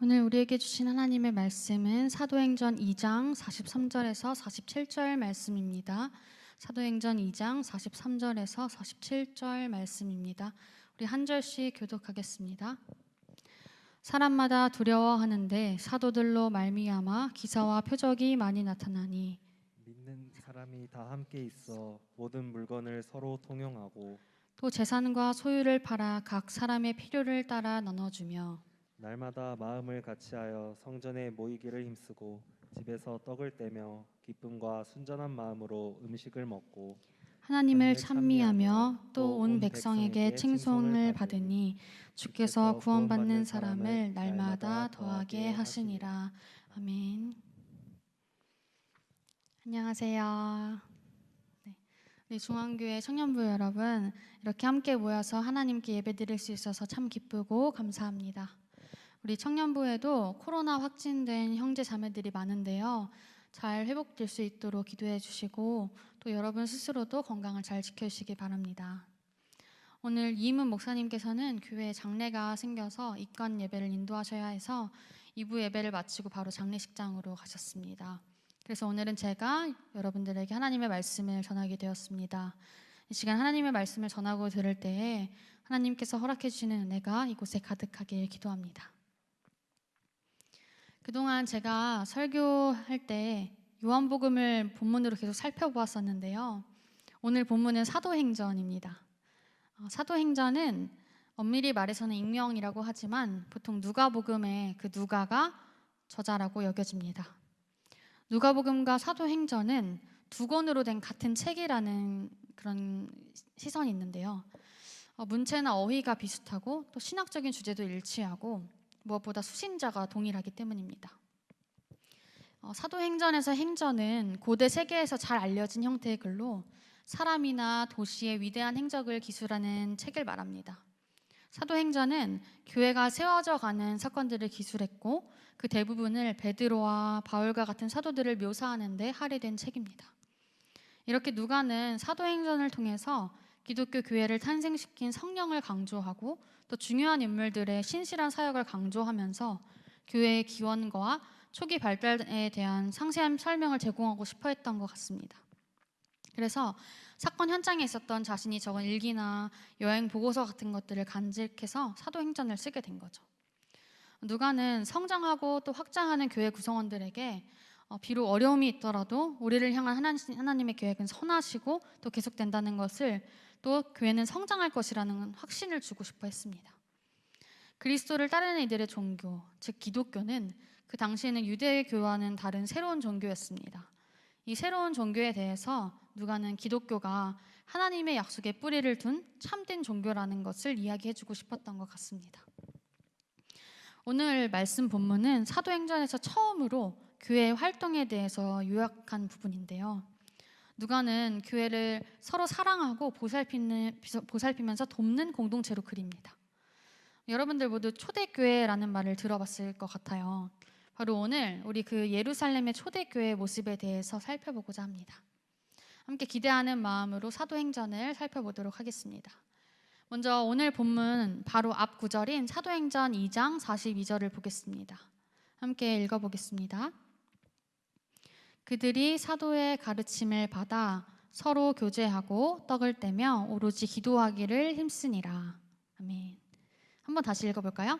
오늘 우리에게 주신 하나님의 말씀은 사도행전 2장 43절에서 47절 말씀입니다. 사도행전 2장 43절에서 47절 말씀입니다. 우리 한 절씩 교독하겠습니다. 사람마다 두려워하는데 사도들로 말미암아 기사와 표적이 많이 나타나니 믿는 사람이 다 함께 있어 모든 물건을 서로 통용하고 또 재산과 소유를 팔아 각 사람의 필요를 따라 나눠주며 날마다 마음을 같이하여 성전에 모이기를 힘쓰고 집에서 떡을 떼며 기쁨과 순전한 마음으로 음식을 먹고 하나님을 하나님을 찬미하며 또 온 온 백성에게 칭송을 받으니 주께서 구원받는 사람을 사람을 날마다 더하게 하시니라. 아멘. 안녕하세요. 네, 우리 중앙교회 청년부 여러분, 이렇게 함께 모여서 하나님께 예배드릴 수 있어서 참 기쁘고 감사합니다. 우리 청년부에도 코로나 확진된 형제 자매들이 많은데요. 잘 회복될 수 있도록 기도해 주시고 또 여러분 스스로도 건강을 잘 지켜주시기 바랍니다. 오늘 이문 목사님께서는 교회에 장례가 생겨서 입관 예배를 인도하셔야 해서 2부 예배를 마치고 바로 장례식장으로 가셨습니다. 그래서 오늘은 제가 여러분들에게 하나님의 말씀을 전하게 되었습니다. 이 시간 하나님의 말씀을 전하고 들을 때에 하나님께서 허락해 주시는 은혜가 이곳에 가득하길 기도합니다. 그동안 제가 설교할 때 요한복음을 본문으로 계속 살펴보았었는데요. 오늘 본문은 사도행전입니다. 사도행전은 엄밀히 말해서는 익명이라고 하지만 보통 누가복음의 그 누가가 저자라고 여겨집니다. 누가복음과 사도행전은 두 권으로 된 같은 책이라는 그런 시선이 있는데요. 문체나 어휘가 비슷하고 또 신학적인 주제도 일치하고 무엇보다 수신자가 동일하기 때문입니다. 사도행전에서 행전은 고대 세계에서 잘 알려진 형태의 글로 사람이나 도시의 위대한 행적을 기술하는 책을 말합니다. 사도행전은 교회가 세워져 가는 사건들을 기술했고 그 대부분을 베드로와 바울과 같은 사도들을 묘사하는 데 할애된 책입니다. 이렇게 누가는 사도행전을 통해서 기독교 교회를 탄생시킨 성령을 강조하고 또 중요한 인물들의 신실한 사역을 강조하면서 교회의 기원과 초기 발달에 대한 상세한 설명을 제공하고 싶어 했던 것 같습니다. 그래서 사건 현장에 있었던 자신이 적은 일기나 여행 보고서 같은 것들을 간직해서 사도행전을 쓰게 된 거죠. 누가는 성장하고 또 확장하는 교회 구성원들에게 비록 어려움이 있더라도 우리를 향한 하나님의 계획은 선하시고 또 계속된다는 것을 또 교회는 성장할 것이라는 확신을 주고 싶어 했습니다. 그리스도를 따르는 이들의 종교, 즉 기독교는 그 당시에는 유대교와는 다른 새로운 종교였습니다. 이 새로운 종교에 대해서 누가는 기독교가 하나님의 약속에 뿌리를 둔 참된 종교라는 것을 이야기해주고 싶었던 것 같습니다. 오늘 말씀 본문은 사도행전에서 처음으로 교회의 활동에 대해서 요약한 부분인데요. 누가는 교회를 서로 사랑하고 보살피면서 돕는 공동체로 그립니다. 여러분들 모두 초대교회라는 말을 들어봤을 것 같아요. 바로 오늘 우리 그 예루살렘의 초대교회의 모습에 대해서 살펴보고자 합니다. 함께 기대하는 마음으로 사도행전을 살펴보도록 하겠습니다. 먼저 오늘 본문 바로 앞 구절인 사도행전 2장 42절을 보겠습니다. 함께 읽어보겠습니다. 그들이 사도의 가르침을 받아 서로 교제하고 떡을 떼며 오로지 기도하기를 힘쓰니라. 아멘. 한번 다시 읽어볼까요?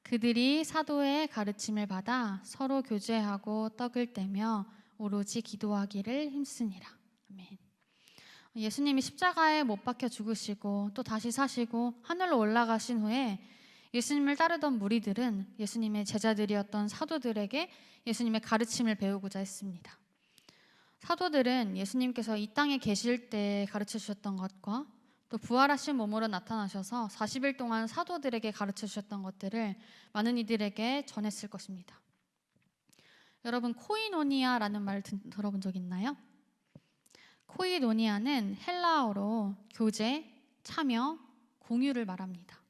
그들이 사도의 가르침을 받아 서로 교제하고 떡을 떼며 오로지 기도하기를 힘쓰니라. 아멘. 예수님이 십자가에 못 박혀 죽으시고 또 다시 사시고 하늘로 올라가신 후에 예수님을 따르던 무리들은 예수님의 제자들이었던 사도들에게 예수님의 가르침을 배우고자 했습니다. 사도들은 예수님께서 이 땅에 계실 때 가르쳐 주셨던 것과 또 부활하신 몸으로 나타나셔서 40일 동안 사도들에게 가르쳐 주셨던 것들을 많은 이들에게 전했을 것입니다. 여러분, 코이노니아라는 말을 들어본 적 있나요? 코이노니아는 헬라어로 교제, 참여, 공유를 말합니다.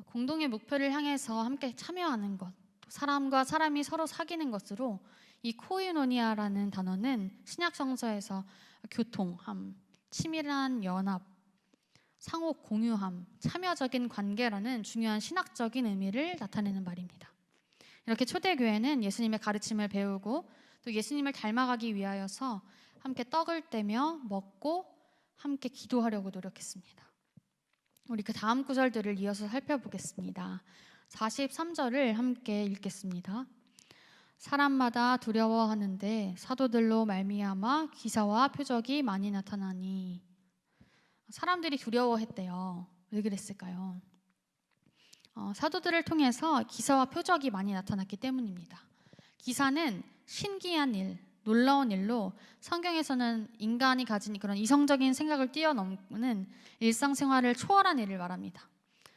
공동의 목표를 향해서 함께 참여하는 것, 또 사람과 사람이 서로 사귀는 것으로 이 코이노니아라는 단어는 신약 성서에서 교통함, 치밀한 연합, 상호 공유함, 참여적인 관계라는 중요한 신학적인 의미를 나타내는 말입니다. 이렇게 초대교회는 예수님의 가르침을 배우고 또 예수님을 닮아가기 위하여서 함께 떡을 떼며 먹고 함께 기도하려고 노력했습니다. 우리 그 다음 구절들을 이어서 살펴보겠습니다. 43절을 함께 읽겠습니다. 사람마다 두려워하는데 사도들로 말미암아 기사와 표적이 많이 나타나니. 사람들이 두려워했대요. 왜 그랬을까요? 사도들을 통해서 기사와 표적이 많이 나타났기 때문입니다. 기사는 신기한 일, 놀라운 일로 성경에서는 인간이 가진 그런 이성적인 생각을 뛰어넘는 일상생활을 초월한 일을 말합니다.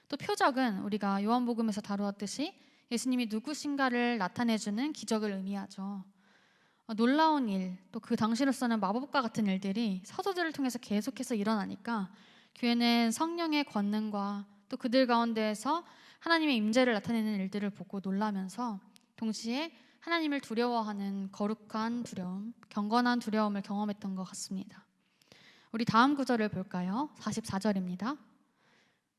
또 표적은 우리가 요한복음에서 다루었듯이 예수님이 누구신가를 나타내주는 기적을 의미하죠. 놀라운 일, 또 그 당시로서는 마법과 같은 일들이 사도들을 통해서 계속해서 일어나니까 교회는 성령의 권능과 또 그들 가운데에서 하나님의 임재를 나타내는 일들을 보고 놀라면서 동시에 하나님을 두려워하는 거룩한 두려움, 경건한 두려움을 경험했던 것 같습니다. 우리 다음 구절을 볼까요? 44절입니다.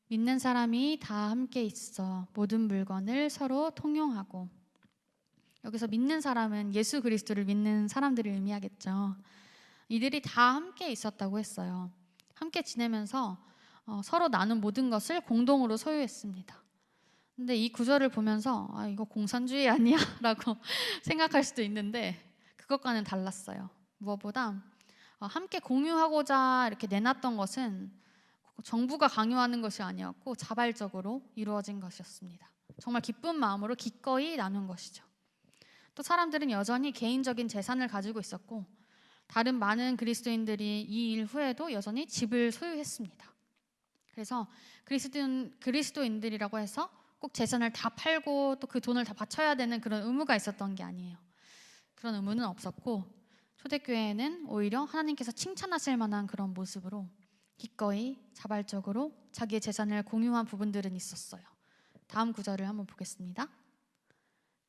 믿는 사람이 다 함께 있어 모든 물건을 서로 통용하고. 여기서 믿는 사람은 예수 그리스도를 믿는 사람들을 의미하겠죠. 이들이 다 함께 있었다고 했어요. 함께 지내면서 서로 나눈 모든 것을 공동으로 소유했습니다. 근데 이 구절을 보면서 이거 공산주의 아니야? 라고 생각할 수도 있는데 그것과는 달랐어요. 무엇보다 함께 공유하고자 이렇게 내놨던 것은 정부가 강요하는 것이 아니었고 자발적으로 이루어진 것이었습니다. 정말 기쁜 마음으로 기꺼이 나눈 것이죠. 또 사람들은 여전히 개인적인 재산을 가지고 있었고 다른 많은 그리스도인들이 이 일 후에도 여전히 집을 소유했습니다. 그래서 그리스도인들이라고 해서 꼭 재산을 다 팔고 또 그 돈을 다 바쳐야 되는 그런 의무가 있었던 게 아니에요. 그런 의무는 없었고 초대교회는 오히려 하나님께서 칭찬하실 만한 그런 모습으로 기꺼이 자발적으로 자기의 재산을 공유한 부분들은 있었어요. 다음 구절을 한번 보겠습니다.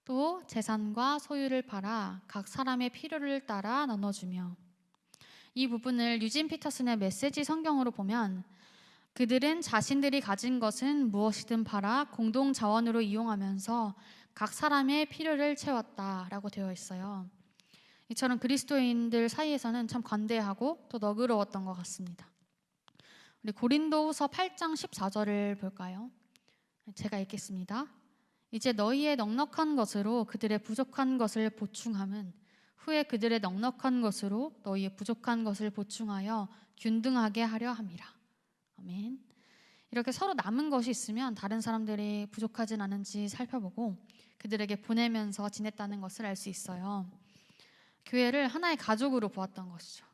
또 재산과 소유를 팔아 각 사람의 필요를 따라 나눠주며. 이 부분을 유진 피터슨의 메시지 성경으로 보면 그들은 자신들이 가진 것은 무엇이든 팔아 공동 자원으로 이용하면서 각 사람의 필요를 채웠다라고 되어 있어요. 이처럼 그리스도인들 사이에서는 참 관대하고 또 너그러웠던 것 같습니다. 우리 고린도후서 8장 14절을 볼까요? 제가 읽겠습니다. 이제 너희의 넉넉한 것으로 그들의 부족한 것을 보충함은 후에 그들의 넉넉한 것으로 너희의 부족한 것을 보충하여 균등하게 하려 함이라. 아멘. 이렇게 서로 남은 것이 있으면 다른 사람들이 부족하진 않은지 살펴보고 그들에게 보내면서 지냈다는 것을 알 수 있어요. 교회를 하나의 가족으로 보았던 것이죠.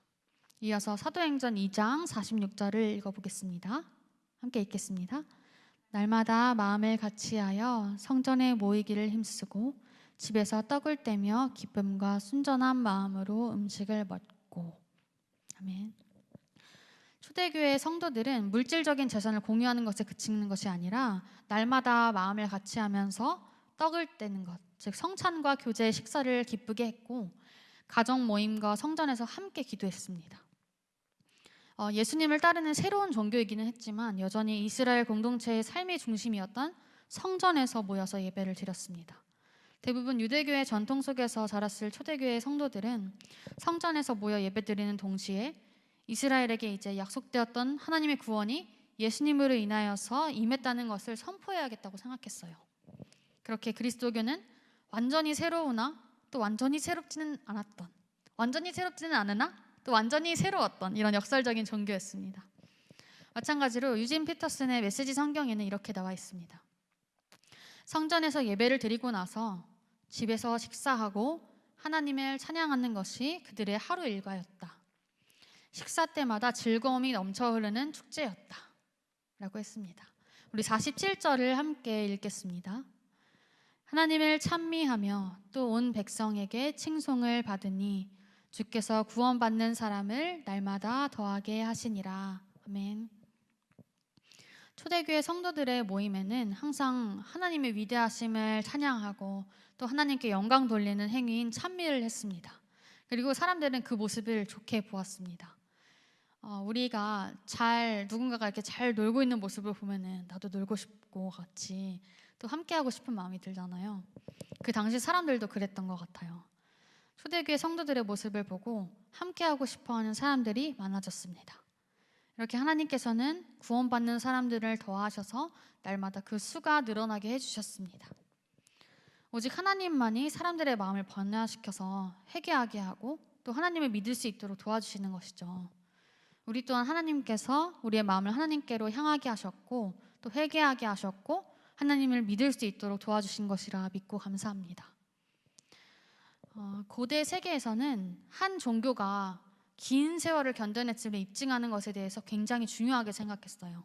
이어서 사도행전 2장 46절을 읽어보겠습니다. 함께 읽겠습니다. 날마다 마음을 같이하여 성전에 모이기를 힘쓰고 집에서 떡을 떼며 기쁨과 순전한 마음으로 음식을 먹고. 아멘. 초대교회 성도들은 물질적인 재산을 공유하는 것에 그치는 것이 아니라 날마다 마음을 같이하면서 떡을 떼는 것, 즉 성찬과 교제 식사를 기쁘게 했고 가정 모임과 성전에서 함께 기도했습니다. 예수님을 따르는 새로운 종교이기는 했지만 여전히 이스라엘 공동체의 삶의 중심이었던 성전에서 모여서 예배를 드렸습니다. 대부분 유대교의 전통 속에서 자랐을 초대교회 성도들은 성전에서 모여 예배드리는 동시에 이스라엘에게 이제 약속되었던 하나님의 구원이 예수님으로 인하여서 임했다는 것을 선포해야겠다고 생각했어요. 그렇게 그리스도교는 완전히 새로우나 또 완전히 새롭지는 않았던, 완전히 새롭지는 않으나 또 완전히 새로웠던 이런 역설적인 종교였습니다. 마찬가지로 유진 피터슨의 메시지 성경에는 이렇게 나와 있습니다. 성전에서 예배를 드리고 나서 집에서 식사하고 하나님을 찬양하는 것이 그들의 하루 일과였다. 식사 때마다 즐거움이 넘쳐 흐르는 축제였다 라고 했습니다. 우리 47절을 함께 읽겠습니다. 하나님을 찬미하며 또 온 백성에게 칭송을 받으니 주께서 구원받는 사람을 날마다 더하게 하시니라. 아멘. 초대교회 성도들의 모임에는 항상 하나님의 위대하심을 찬양하고 또 하나님께 영광 돌리는 행위인 찬미를 했습니다. 그리고 사람들은 그 모습을 좋게 보았습니다. 우리가 누군가가 이렇게 잘 놀고 있는 모습을 보면은 나도 놀고 싶고 같이 또 함께 하고 싶은 마음이 들잖아요. 그 당시 사람들도 그랬던 것 같아요. 초대교회 성도들의 모습을 보고 함께하고 싶어하는 사람들이 많아졌습니다. 이렇게 하나님께서는 구원받는 사람들을 더하셔서 날마다 그 수가 늘어나게 해주셨습니다. 오직 하나님만이 사람들의 마음을 변화시켜서 회개하게 하고 또 하나님을 믿을 수 있도록 도와주시는 것이죠. 우리 또한 하나님께서 우리의 마음을 하나님께로 향하게 하셨고 또 회개하게 하셨고 하나님을 믿을 수 있도록 도와주신 것이라 믿고 감사합니다. 고대 세계에서는 한 종교가 긴 세월을 견뎌냈음을 입증하는 것에 대해서 굉장히 중요하게 생각했어요.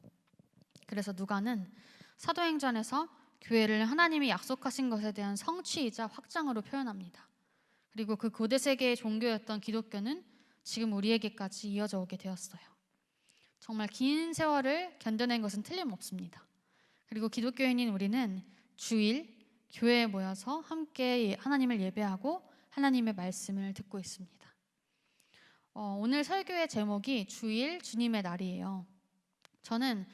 그래서 누가는 사도행전에서 교회를 하나님이 약속하신 것에 대한 성취이자 확장으로 표현합니다. 그리고 그 고대 세계의 종교였던 기독교는 지금 우리에게까지 이어져 오게 되었어요. 정말 긴 세월을 견뎌낸 것은 틀림없습니다. 그리고 기독교인인 우리는 주일 교회에 모여서 함께 하나님을 예배하고 하나님의 말씀을 듣고 있습니다. 오늘 설교의 제목이 주일 주님의 날이에요. 저는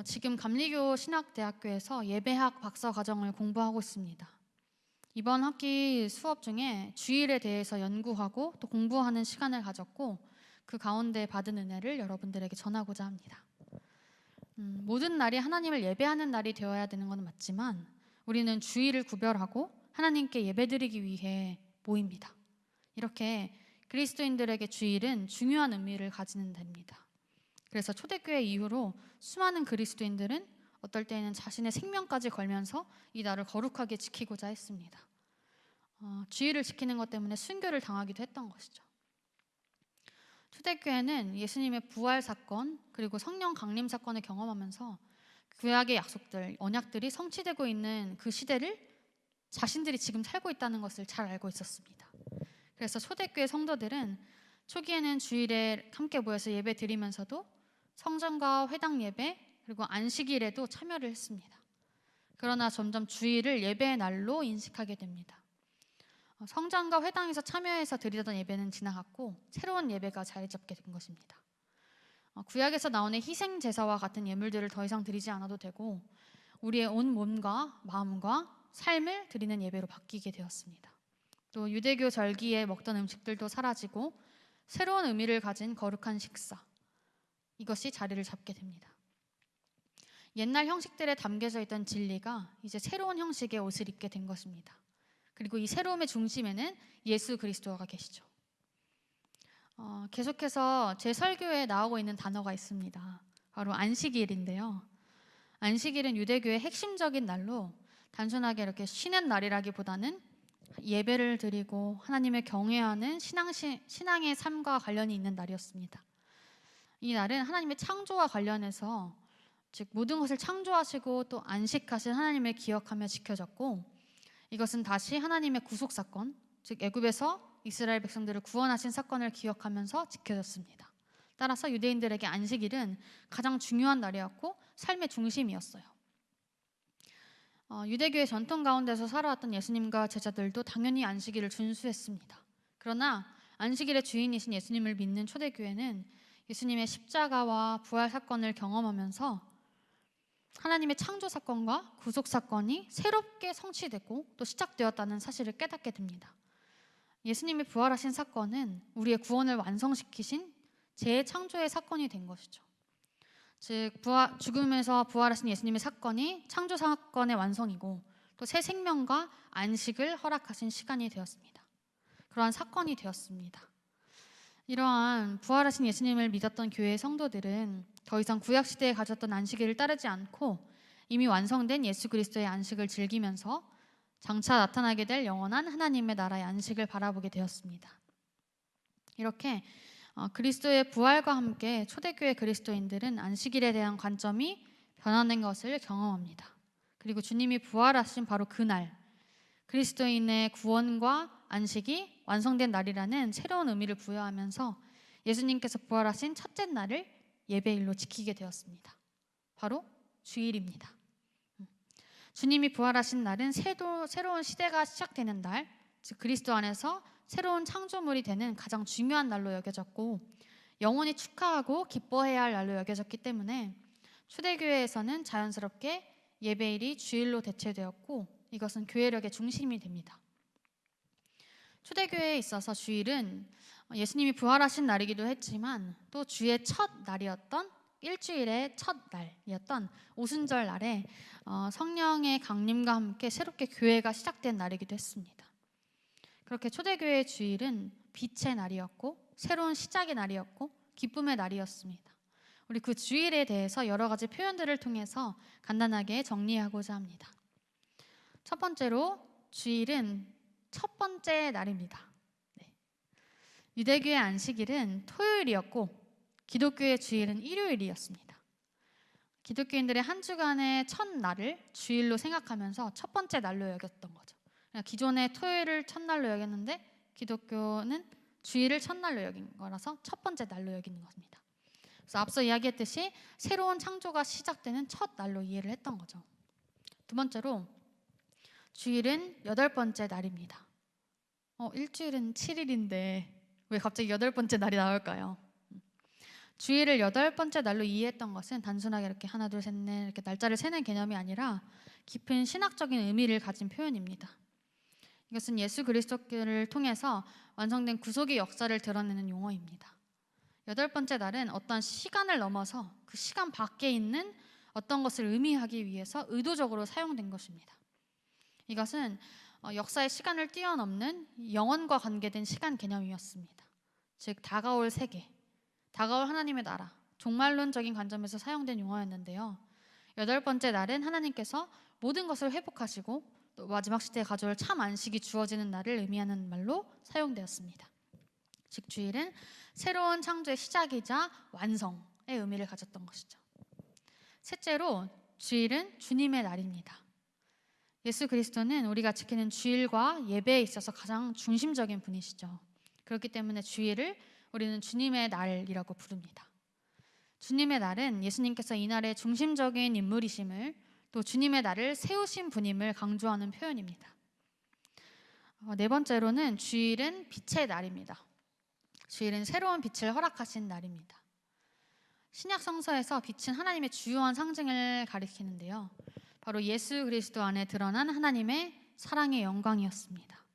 지금 감리교 신학대학교에서 예배학 박사과정을 공부하고 있습니다. 이번 학기 수업 중에 주일에 대해서 연구하고 또 공부하는 시간을 가졌고 그 가운데 받은 은혜를 여러분들에게 전하고자 합니다. 모든 날이 하나님을 예배하는 날이 되어야 되는 건 맞지만 우리는 주일을 구별하고 하나님께 예배드리기 위해 모입니다. 이렇게 그리스도인들에게 주일은 중요한 의미를 가지는 데입니다. 그래서 초대교회 이후로 수많은 그리스도인들은 어떨 때에는 자신의 생명까지 걸면서 이 날을 거룩하게 지키고자 했습니다. 주일을 지키는 것 때문에 순교를 당하기도 했던 것이죠. 초대교회는 예수님의 부활 사건 그리고 성령 강림 사건을 경험하면서 구약의 약속들, 언약들이 성취되고 있는 그 시대를 자신들이 지금 살고 있다는 것을 잘 알고 있었습니다. 그래서 초대교회 성도들은 초기에는 주일에 함께 모여서 예배 드리면서도 성전과 회당 예배 그리고 안식일에도 참여를 했습니다. 그러나 점점 주일을 예배의 날로 인식하게 됩니다. 성전과 회당에서 참여해서 드리던 예배는 지나갔고 새로운 예배가 자리 잡게 된 것입니다. 구약에서 나오는 희생 제사와 같은 예물들을 더 이상 드리지 않아도 되고 우리의 온 몸과 마음과 삶을 드리는 예배로 바뀌게 되었습니다. 또 유대교 절기에 먹던 음식들도 사라지고 새로운 의미를 가진 거룩한 식사, 이것이 자리를 잡게 됩니다. 옛날 형식들에 담겨져 있던 진리가 이제 새로운 형식의 옷을 입게 된 것입니다. 그리고 이 새로움의 중심에는 예수 그리스도가 계시죠. 계속해서 제 설교에 나오고 있는 단어가 있습니다. 바로 안식일인데요. 안식일은 유대교의 핵심적인 날로 단순하게 이렇게 쉬는 날이라기보다는 예배를 드리고 하나님을 경외하는 신앙의 삶과 관련이 있는 날이었습니다. 이 날은 하나님의 창조와 관련해서 즉 모든 것을 창조하시고 또 안식하신 하나님을 기억하며 지켜졌고 이것은 다시 하나님의 구속 사건, 즉 애굽에서 이스라엘 백성들을 구원하신 사건을 기억하면서 지켜졌습니다. 따라서 유대인들에게 안식일은 가장 중요한 날이었고 삶의 중심이었어요. 유대교의 전통 가운데서 살아왔던 예수님과 제자들도 당연히 안식일을 준수했습니다. 그러나 안식일의 주인이신 예수님을 믿는 초대교회는 예수님의 십자가와 부활 사건을 경험하면서 하나님의 창조 사건과 구속 사건이 새롭게 성취되고 또 시작되었다는 사실을 깨닫게 됩니다. 예수님이 부활하신 사건은 우리의 구원을 완성시키신 재창조의 사건이 된 것이죠. 즉 죽음에서 부활하신 예수님의 사건이 창조 사건의 완성이고 또 새 생명과 안식을 허락하신 시간이 되었습니다. 그러한 사건이 되었습니다. 이러한 부활하신 예수님을 믿었던 교회의 성도들은 더 이상 구약시대에 가졌던 안식일을 따르지 않고 이미 완성된 예수 그리스도의 안식을 즐기면서 장차 나타나게 될 영원한 하나님의 나라의 안식을 바라보게 되었습니다. 이렇게 그리스도의 부활과 함께 초대교회 그리스도인들은 안식일에 대한 관점이 변화된 것을 경험합니다. 그리고 주님이 부활하신 바로 그날 그리스도인의 구원과 안식이 완성된 날이라는 새로운 의미를 부여하면서 예수님께서 부활하신 첫째 날을 예배일로 지키게 되었습니다. 바로 주일입니다. 주님이 부활하신 날은 새로운 시대가 시작되는 날, 즉 그리스도 안에서 새로운 창조물이 되는 가장 중요한 날로 여겨졌고 영원히 축하하고 기뻐해야 할 날로 여겨졌기 때문에 초대교회에서는 자연스럽게 예배일이 주일로 대체되었고 이것은 교회력의 중심이 됩니다. 초대교회에 있어서 주일은 예수님이 부활하신 날이기도 했지만 또 주의 첫 날이었던 일주일의 첫 날이었던 오순절 날에 성령의 강림과 함께 새롭게 교회가 시작된 날이기도 했습니다. 그렇게 초대교회의 주일은 빛의 날이었고 새로운 시작의 날이었고 기쁨의 날이었습니다. 우리 그 주일에 대해서 여러 가지 표현들을 통해서 간단하게 정리하고자 합니다. 첫 번째로 주일은 첫 번째 날입니다. 유대교의 안식일은 토요일이었고 기독교의 주일은 일요일이었습니다. 기독교인들의 한 주간의 첫 날을 주일로 생각하면서 첫 번째 날로 여겼던 거죠. 기존의 토요일을 첫날로 여겼는데 기독교는 주일을 첫날로 여긴 거라서 첫 번째 날로 여기는 것입니다. 그래서 앞서 이야기했듯이 새로운 창조가 시작되는 첫 날로 이해를 했던 거죠. 두 번째로 주일은 8번째 날입니다. 일주일은 7일인데 왜 갑자기 8번째 날이 나올까요? 주일을 8번째 날로 이해했던 것은 단순하게 이렇게 하나 둘 셋 넷 이렇게 날짜를 세는 개념이 아니라 깊은 신학적인 의미를 가진 표현입니다. 이것은 예수 그리스도를 통해서 완성된 구속의 역사를 드러내는 용어입니다. 8번째 날은 어떤 시간을 넘어서 그 시간 밖에 있는 어떤 것을 의미하기 위해서 의도적으로 사용된 것입니다. 이것은 역사의 시간을 뛰어넘는 영원과 관계된 시간 개념이었습니다. 즉 다가올 세계, 다가올 하나님의 나라, 종말론적인 관점에서 사용된 용어였는데요. 8번째 날은 하나님께서 모든 것을 회복하시고 또 마지막 시대에 가져올 참 안식이 주어지는 날을 의미하는 말로 사용되었습니다. 즉 주일은 새로운 창조의 시작이자 완성의 의미를 가졌던 것이죠. 셋째로 주일은 주님의 날입니다. 예수 그리스도는 우리가 지키는 주일과 예배에 있어서 가장 중심적인 분이시죠. 그렇기 때문에 주일을 우리는 주님의 날이라고 부릅니다. 주님의 날은 예수님께서 이 날의 중심적인 인물이심을 또 주님의 날을 세우신 분임을 강조하는 표현입니다. 네 번째로는 주일은 빛의 날입니다. 주일은 새로운 빛을 허락하신 날입니다. 신약 성서에서 빛은 하나님의 주요한 상징을 가리키는데요. 바로 예수 그리스도 안에 드러난 하나님의 사랑의 영광이었습니다.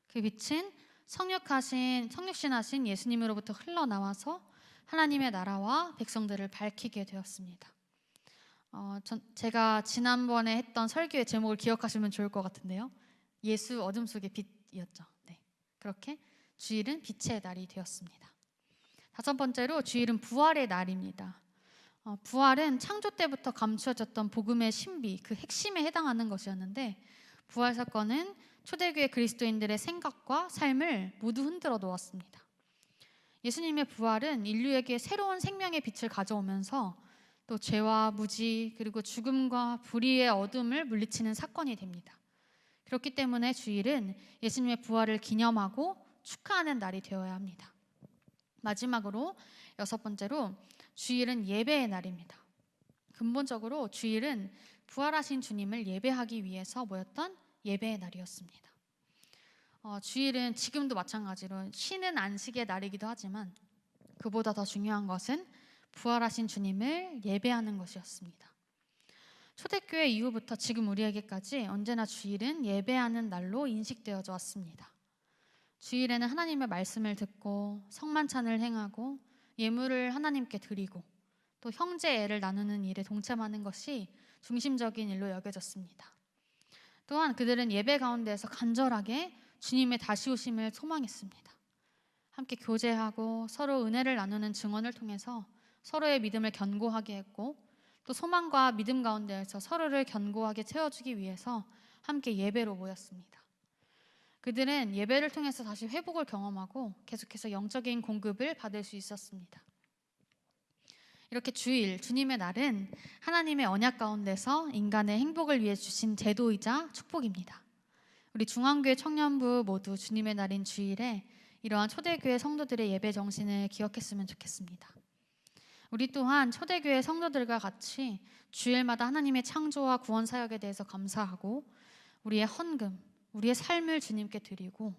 그 빛은 성육신하신 예수님으로부터 흘러나와서 하나님의 나라와 백성들을 밝히게 되었습니다. 제가 지난번에 했던 설교의 제목을 기억하시면 좋을 것 같은데요. 예수 어둠 속의 빛이었죠. 네, 그렇게 주일은 빛의 날이 되었습니다. 다섯 번째로 주일은 부활의 날입니다. 부활은 창조 때부터 감추어졌던 복음의 신비, 그 핵심에 해당하는 것이었는데 부활 사건은 초대교회 그리스도인들의 생각과 삶을 모두 흔들어 놓았습니다. 예수님의 부활은 인류에게 새로운 생명의 빛을 가져오면서 또 죄와 무지 그리고 죽음과 불의의 어둠을 물리치는 사건이 됩니다. 그렇기 때문에 주일은 예수님의 부활을 기념하고 축하하는 날이 되어야 합니다. 마지막으로 여섯 번째로 주일은 예배의 날입니다. 근본적으로 주일은 부활하신 주님을 예배하기 위해서 모였던 예배의 날이었습니다. 주일은 지금도 마찬가지로 쉬는 안식의 날이기도 하지만 그보다 더 중요한 것은 부활하신 주님을 예배하는 것이었습니다. 초대교회 이후부터 지금 우리에게까지 언제나 주일은 예배하는 날로 인식되어져 왔습니다. 주일에는 하나님의 말씀을 듣고 성만찬을 행하고 예물을 하나님께 드리고 또 형제 애를 나누는 일에 동참하는 것이 중심적인 일로 여겨졌습니다. 또한 그들은 예배 가운데에서 간절하게 주님의 다시 오심을 소망했습니다. 함께 교제하고 서로 은혜를 나누는 증언을 통해서 서로의 믿음을 견고하게 했고 또 소망과 믿음 가운데에서 서로를 견고하게 채워주기 위해서 함께 예배로 모였습니다. 그들은 예배를 통해서 다시 회복을 경험하고 계속해서 영적인 공급을 받을 수 있었습니다. 이렇게 주일, 주님의 날은 하나님의 언약 가운데서 인간의 행복을 위해 주신 제도이자 축복입니다. 우리 중앙교회 청년부 모두 주님의 날인 주일에 이러한 초대교회 성도들의 예배 정신을 기억했으면 좋겠습니다. 우리 또한 초대교회 성도들과 같이 주일마다 하나님의 창조와 구원 사역에 대해서 감사하고 우리의 헌금, 우리의 삶을 주님께 드리고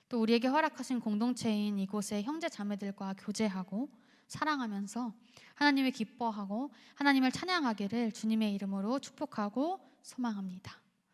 또 우리에게 허락하신 공동체인 이곳의 형제 자매들과 교제하고 사랑하면서 하나님을 기뻐하고 하나님을 찬양하기를 주님의 이름으로 축복하고 소망합니다.